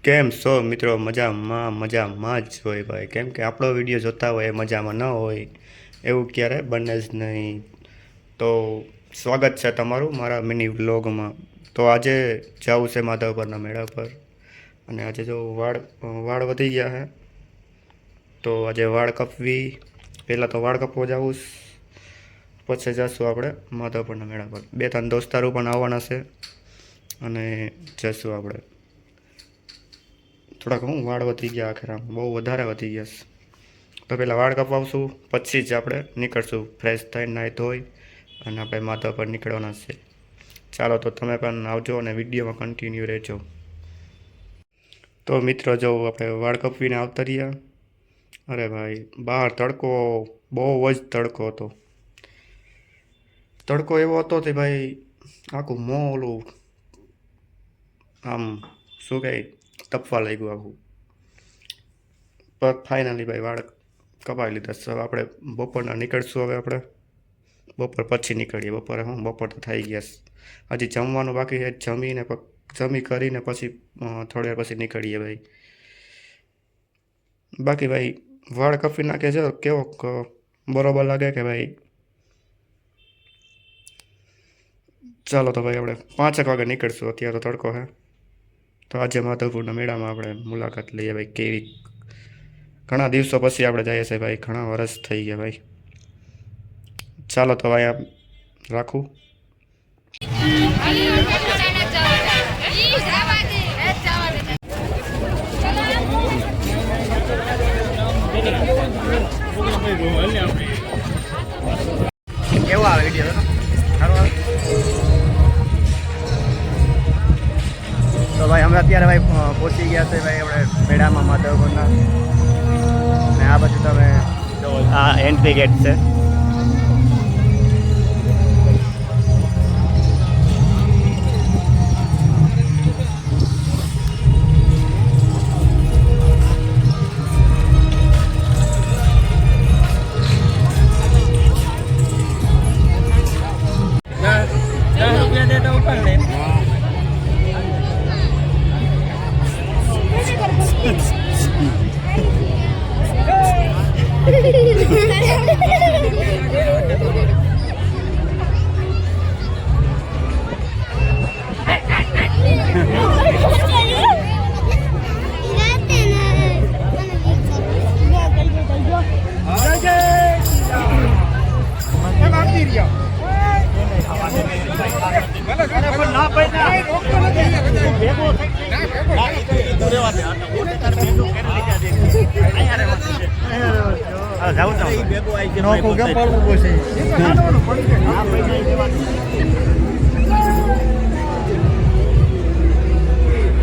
કેમ છો મિત્રો? મજામાં જ હોય ભાઈ. કેમ કે આપણો વિડીયો જોતા હોય એ મજામાં ન હોય એવું ક્યારે બને જ નહીં. તો સ્વાગત છે તમારું મારા મિની વ્લોગમાં. તો આજે જવું છે માધવપરના મેળા પર, અને આજે જો વાળ વધી ગયા છે, તો આજે વાળ કપવી. પહેલાં તો વાળ કપવા જવું, પછી જઈશું આપણે માધવપરના મેળા પર. 2-3 દોસ્તારો પણ આવવાના છે અને જઈશું આપણે. થોડાક વાળ વધી ગયા, આખરે બહુ વધારે વધી ગયા છે. તો પહેલાં વાળ કપાવશું, પછી જ આપણે નીકળશું ફ્રેશ થઈને, નાહી ધોઈ અને આપણે માધવ પર નીકળવાના છે. ચાલો તો તમે પણ આવજો અને વિડીયોમાં કન્ટિન્યુ રહેજો. તો મિત્રો જો આપણે વાળ કપવીને આવતા રહ્યા. અરે ભાઈ, બહાર તડકો, બહુ જ તડકો હતો. તડકો એવો હતો કે ભાઈ આખું મોં ઓલું આમ શું કહે, તપવા લાગ્યું આખું. પર ફાઇનલી ભાઈ વાળ કપાવી લીધા. હવે આપણે બપોરના નીકળશું. હવે આપણે બપોર પછી નીકળીએ. બપોર તો થઈ ગયા છે. હજી જમવાનું બાકી છે. જમી કરીને પછી થોડી વાર પછી નીકળીએ ભાઈ. બાકી ભાઈ વાળ કપી નાખે છે, કેવો બરોબર લાગે કે ભાઈ? ચાલો તો ભાઈ આપણે 5 વાગે નીકળશું. અત્યારે તો તડકો છે. તો આજે માધવપુરના મેળામાં આપણે મુલાકાત લઈએ ભાઈ. કેવી ઘણા દિવસો પછી આપણે જઈએ છીએ ભાઈ. ઘણા વર્ષ થઈ ગયા ભાઈ. ચાલો તો ભાઈ આમ રાખું. કેવો આવે વિડીયો? સારો આવે. તો ભાઈ અમે અત્યારે ભાઈ પહોંચી ગયા છે ભાઈ આપણે મેળામાં માધવપુરના. ને આ બધું તમે જો, આ એન્ટ્રી ગેટ છે.